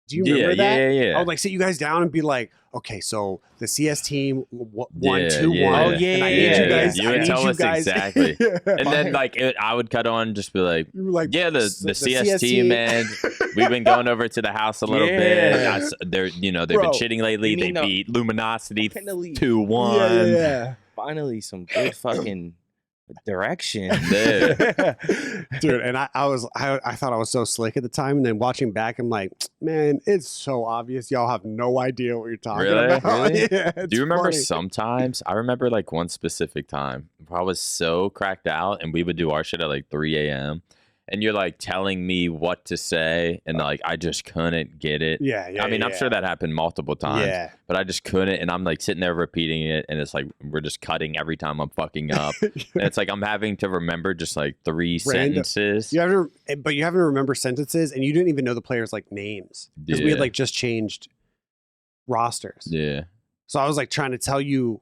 Do you remember that? Yeah. I would like sit you guys down and be like, okay, so the CS team won Yeah, 2-1. yeah. Oh, yeah, And I need you guys. You I would need tell you us guys. exactly. Yeah. And then, like, I would cut on, just be like, You were like, yeah, the CS team, man. We've been going over to the house a little Yeah. bit. They've Bro, been cheating lately. you They mean the- beat Luminosity Finally. 2-1. Yeah. finally some good fucking Direction. Dude, and I thought I was so slick at the time, and then watching back, I'm like, man, it's so obvious y'all have no idea what you're talking about. Really? Yeah, Do you remember funny. sometimes? I remember like one specific time where I was so cracked out, and we would do our shit at like 3 a.m. And you're like telling me what to say, and like I just couldn't get it. Yeah. I mean, I'm sure that happened multiple times, Yeah. but I just couldn't. And I'm like sitting there repeating it, and it's like we're just cutting every time I'm fucking up. And it's like I'm having to remember just like three sentences. You have to remember sentences, and you didn't even know the players' like names because we had like just changed rosters. Yeah. So I was like trying to tell you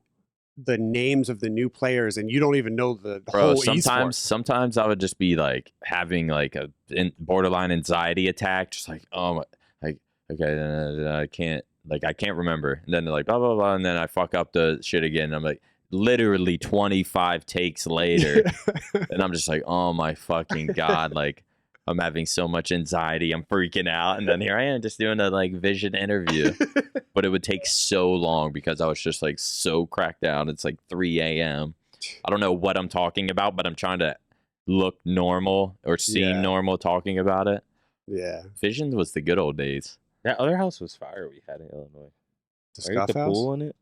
the names of the new players, and you don't even know the whole esport. Sometimes I would just be like having like a borderline anxiety attack, just like, oh my, like, okay, I can't remember, and then they're like blah blah blah, and then I fuck up the shit again, and I'm like literally 25 takes later, and I'm just like, oh my fucking god, like I'm having so much anxiety, I'm freaking out, and then here I am just doing a like vision interview. But it would take so long because I was just like so cracked out. It's like 3 a.m. I don't know what I'm talking about, but I'm trying to look normal or seem normal talking about it. Yeah. Vision was the good old days. That other house was fire we had in Illinois. The Scuff House? Pool in it?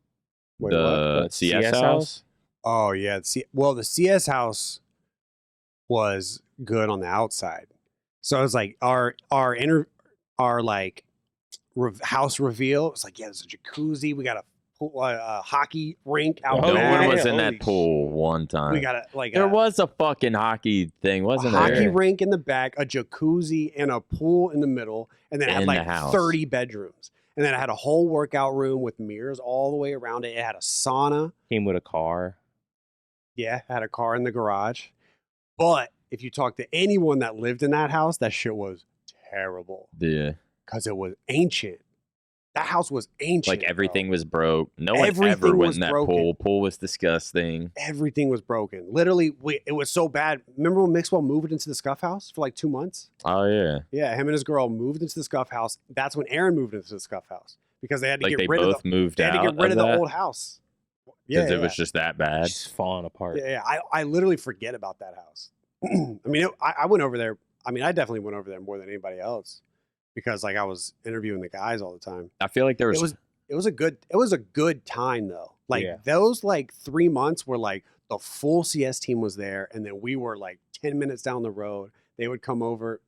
Wait, the CS house? Oh, yeah. The CS house was good on the outside. So it was like our like house reveal. It was like, yeah, there's a jacuzzi. We got a pool, hockey rink out No back. one was in Holy that pool one time. We got there was a fucking hockey thing, wasn't a there? hockey rink in the back, a jacuzzi, and a pool in the middle, and then it had In like the house. 30 bedrooms. And then it had a whole workout room with mirrors all the way around it. It had a sauna. Came with a car. Yeah, it had a car in the garage. But if you talk to anyone that lived in that house, that shit was terrible. Yeah. Because it was ancient. That house was ancient. Like everything bro. was broke. No one Everything ever went was in that broken. pool. Pool was disgusting. Everything was broken. Literally, it was so bad. Remember when Mixwell moved into the Scuff House for like 2 months? Oh yeah. Yeah, him and his girl moved into the Scuff House. That's when Aaron moved into the Scuff House because they had to Like get they rid both of the, moved they had out to get rid of the that old house. because Yeah, it was just that bad. Just falling apart. yeah. I literally forget about that house. I mean, I went over there. I mean, I definitely went over there more than anybody else because like I was interviewing the guys all the time. I feel like there was It was a good time though. Like those like 3 months were like the full CS team was there, and then we were like 10 minutes down the road. They would come over.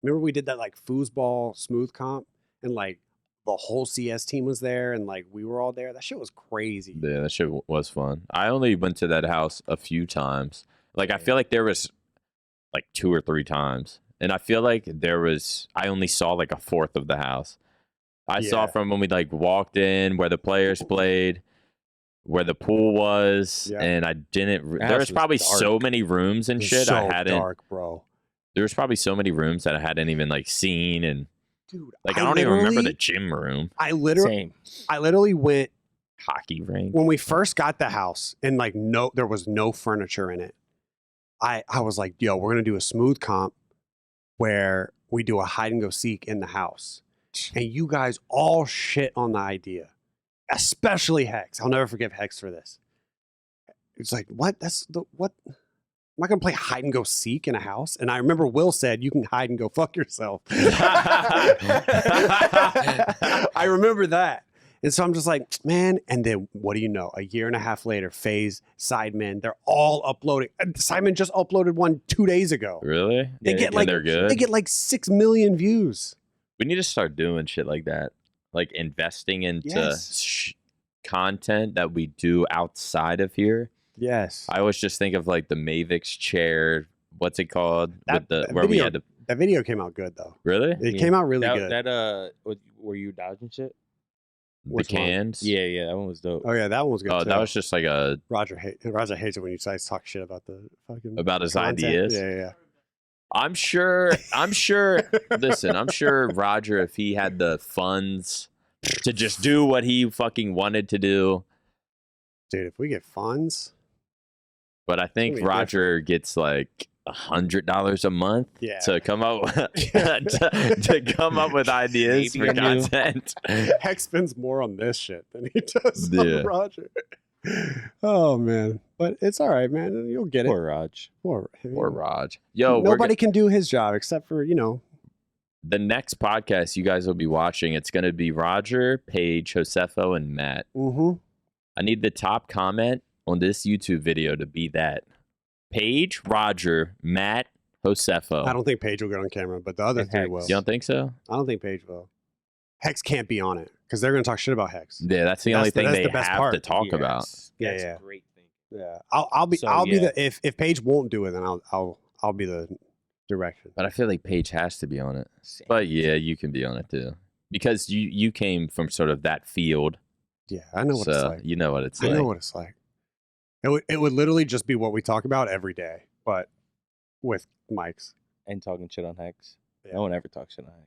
Remember we did that like foosball smooth comp, and like the whole CS team was there, and like we were all there. That shit was crazy. Yeah, that shit was fun. I only went to that house a few times. Like I feel like there was like 2 or 3 times, and I feel like I only saw like a fourth of the house. I saw from when we like walked in where the players played, where the pool was, and I didn't. There was probably so many rooms and shit I hadn't. Dark, bro. There was probably so many rooms that I hadn't even like seen, and dude, like I don't even remember the gym room. I literally went hockey rink when we first got the house, and like there was no furniture in it. I was like, yo, we're gonna do a smooth comp where we do a hide and go seek in the house. And you guys all shit on the idea, especially Hex. I'll never forgive Hex for this. It's like, what? What? I'm not going to play hide and go seek in a house. And I remember Will said, you can hide and go fuck yourself. I remember that. And so I'm just like, man. And then what do you know? A year and a half later, FaZe, Sidemen, they're all uploading. Sidemen just uploaded one 2 days ago. Really? They get like, they're good. They get like 6 million views. We need to start doing shit like that, like investing into content that we do outside of here. Yes. I always just think of like the Mavix chair. What's it called? That video came out good though. Really? It came out really good. Were you dodging shit? The cans? Yeah, that one was dope. Oh yeah, that one was good. Oh, too. that was just like a Roger hates it when you guys talk shit about the fucking about his content. ideas. Yeah. I'm sure. Listen, I'm sure Roger, if he had the funds to just do what he fucking wanted to do. Dude, if we get funds. But I think Roger gets like $100 a month to come up to come up with ideas for content. Hex spends more on this shit than he does on Roger. Oh man, but it's all right, man. You'll get Poor it. Raj. Or Raj. Yo, Nobody can do his job except for the next podcast you guys will be watching. It's going to be Roger, Paige, Josefo, and Matt. Mm-hmm. I need the top comment on this YouTube video to be that. Paige, Roger, Matt, Josefo. I don't think Paige will get on camera, but the other And three Hex. will. You don't think so? I don't think Paige will. Hex can't be on it because they're going to talk shit about Hex. Yeah, that's the only thing that's they the best have part. to talk about. Yeah, That's yeah. a great thing. Yeah, I'll be So, be yeah. the if Paige won't do it, then I'll be the direction. But I feel like Paige has to be on it. Same. But yeah, you can be on it too. Because you came from sort of that field. Yeah, I know what it's So like. you know what it's I like. know what it's like. It would literally just be what we talk about every day, but with mics. And talking shit on Hex. Yeah. No one ever talks shit on Hex.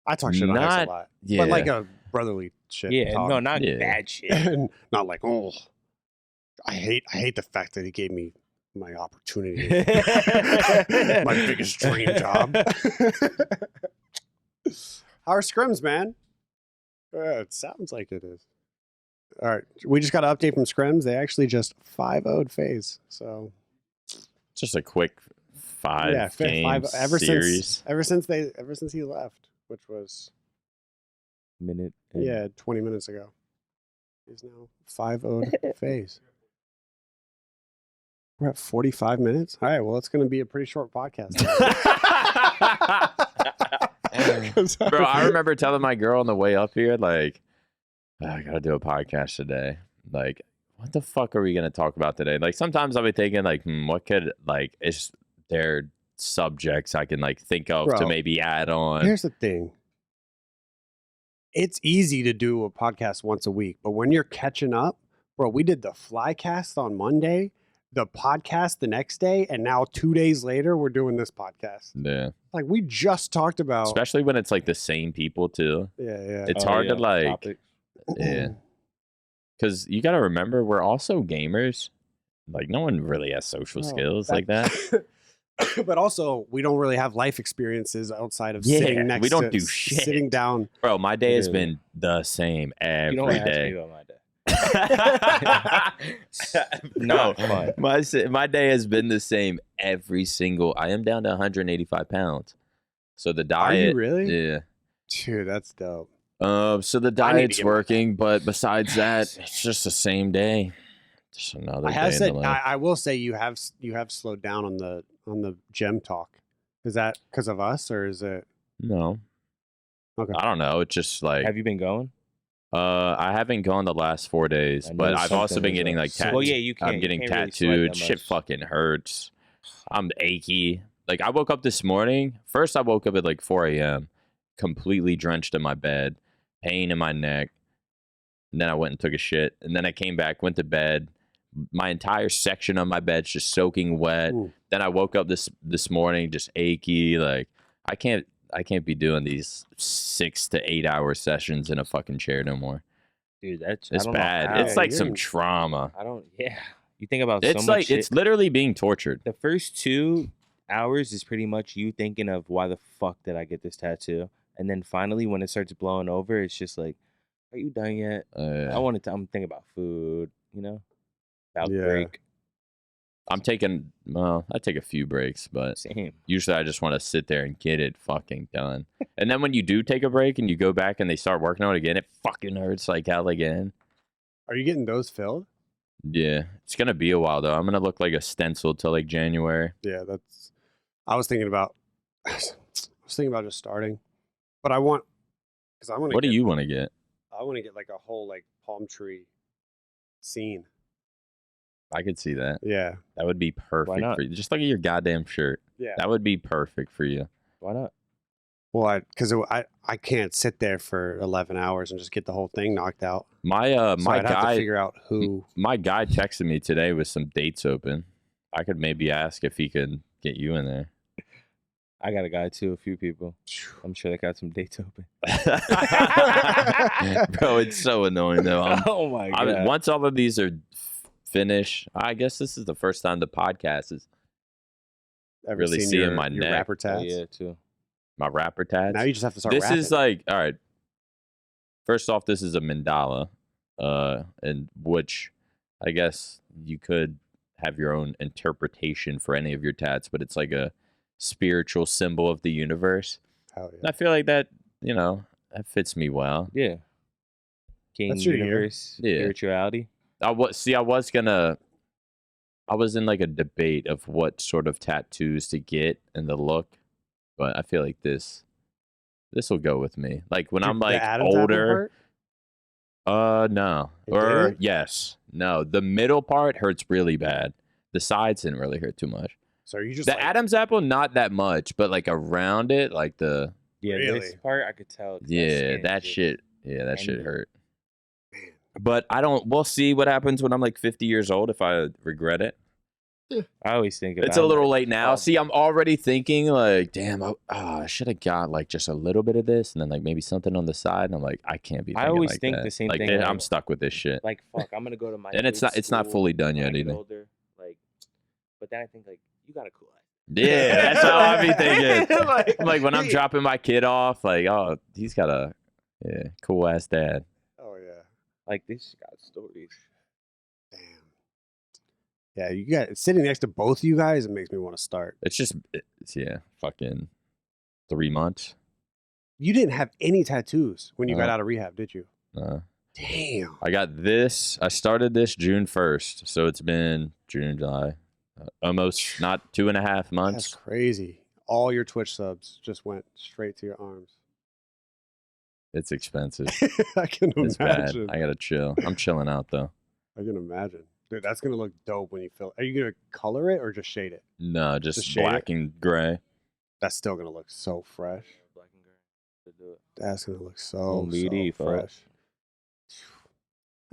I talk shit on Hex Not- a lot, Yeah. but like a brotherly shit. Yeah, talk. no, not Yeah. bad shit. And not like I hate the fact that he gave me my opportunity, my biggest dream job. How are scrims, man? It sounds like it is. All right, we just got an update from scrims. They actually just 5-0'd FaZe. So Just a quick five game series. ever since he left, which was Minute. and- 20 minutes ago. He's now 5-0'd FaZe. We're at 45 minutes. All right, well, it's going to be a pretty short podcast. Bro, I remember telling my girl on the way up here, like, I gotta do a podcast today. Like, what the fuck are we gonna talk about today? Like, sometimes I'll be thinking, like, what could, like, is there subjects I can, like, think of to Bro, maybe add on? Here's the thing. It's easy to do a podcast once a week, but when you're catching up, bro, we did the Flycast on Monday, the podcast the next day, and now 2 days later, we're doing this podcast. Yeah. Like, we just talked about. Especially when it's, like, the same people, too. Yeah. It's Oh, hard yeah, to, like, topics. yeah. Because you gotta remember, we're also gamers. Like, no one really has social No, skills like that. But also, we don't really have life experiences outside of Yeah, sitting next we don't to do shit. sitting down. Bro, my day has Dude. been the same every You don't ask me day. about my day. No, Not fun. my day has been the same every single. I am down to 185 pounds. So the Are diet, you really? yeah. Dude, that's dope. So the I need to diet's get my working, but besides that, it's just the same day. Just another I day have in said the life. I will say you have slowed down on the gem talk. Is that because of us or is it? No. Okay. I don't know. It's just like Have you been going? I haven't gone the last 4 days, I but know I've also something been was getting up. like So- tattooed. well, yeah, you can't. I'm you getting can't really sweat tattooed. that Shit much. fucking hurts. I'm achy. Like, I woke up this morning. First, I woke up at like 4 a.m., completely drenched in my bed, pain in my neck. And then I went and took a shit. And then I came back, went to bed. My entire section of my bed's just soaking wet. Ooh. Then I woke up this morning just achy. Like, I can't be doing these 6 to 8 hour sessions in a fucking chair no more. Dude, that's It's I don't know bad. how. It's like you're- some trauma. I don't. Yeah, you think about so It's much like shit. it's literally being tortured. The first 2 hours is pretty much you thinking of why the fuck did I get this tattoo, and then finally when it starts blowing over, it's just like, are you done yet? I'm thinking about food, about Yeah. break. I take a few breaks, but Same. usually I just want to sit there and get it fucking done. And then when you do take a break and you go back and they start working on it again, it fucking hurts like hell again. Are you getting those filled? Yeah, it's gonna be a while though. I'm gonna look like a stencil till like January. Yeah, that's. I was thinking about. Just starting, but I want because I want to. What do you want to get? I want to get like a whole like palm tree scene. I could see that. Yeah, That would be perfect not? for you. Just look at your goddamn shirt. yeah. That would be perfect for you. Why not? Well, because I can't sit there for 11 hours and just get the whole thing knocked out. My So my I'd have to guy figure out who. my guy texted me today with some dates open. I could maybe ask if he could get you in there. I got a guy too. A few people. I'm sure they got some dates open. Bro, it's so annoying though. Oh my god. Once all of these are finished, I guess this is the first time the podcast is Ever really seen seeing your, my your neck. rapper Oh, tats? yeah, too. my rapper tats. Now you just have to start. This rapping. is like, all right. First off, this is a mandala, and which I guess you could have your own interpretation for any of your tats, but it's like a spiritual symbol of the universe. Hell And yeah. I feel like that, that fits me well. Yeah. King That's your year. universe, Yeah. spirituality. I was in like a debate of what sort of tattoos to get and the look, but I feel like this will go with me. Like when I'm like The Adam's apple older. part? No. It Or didn't? yes. No. The middle part hurts really bad. The sides didn't really hurt too much. So are you just The like, Adam's apple, not that much, but like around it, like the Yeah, this Really? part I could tell. 'cause that skin shit ended. hurt. But we'll see what happens when I'm like 50 years old if I regret it. I always think about It's a little like, late now. See, I'm already thinking like, damn, I should have got like just a little bit of this and then like maybe something on the side. And I'm like, I can't be. I always like think that. the same like, thing, I'm like- stuck with this shit. like fuck, I'm gonna go to my And it's kid's not school fully done when I yet get either. older, like, but then I think like you got a cool ass. Yeah, that's how I be thinking. like, Like when I'm dropping my kid off, like, oh, he's got a cool ass dad. Oh yeah. Like this got stories. Damn. Yeah, you got sitting next to both of you guys. It makes me want to start. It's fucking 3 months. You didn't have any tattoos when you got No. out of rehab, did you? Damn. I got this. I started this June 1st, so it's been June, July, almost not 2.5 That's months. crazy. All your Twitch subs just went straight to your arms. It's expensive. I can It's bad. imagine. I gotta chill. I'm chilling out though. I can imagine. Dude, that's gonna look dope when you fill. Are you gonna color it or just shade it? No, Just just shade black and gray. That's still gonna look so fresh. Black and gray to do it. That's gonna look so, On BD, so fuck. fresh.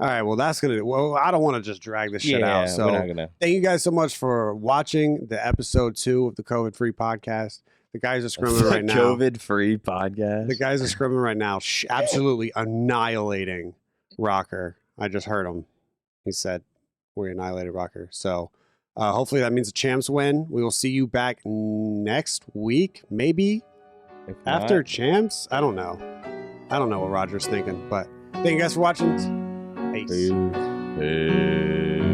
All right, well, that's gonna. Well, I don't want to just drag this shit out. So, we're not gonna. thank you guys so much for watching the episode 2 of the COVID Free Podcast. The guys are scrimming right now. COVID-free podcast. The guys are scrimming right now, absolutely annihilating Rocker. I just heard him. He said we annihilated Rocker. So hopefully that means the champs win. We will see you back next week, maybe If after not, champs. I don't know. I don't know what Roger's thinking, but thank you guys for watching. Peace. peace. Peace.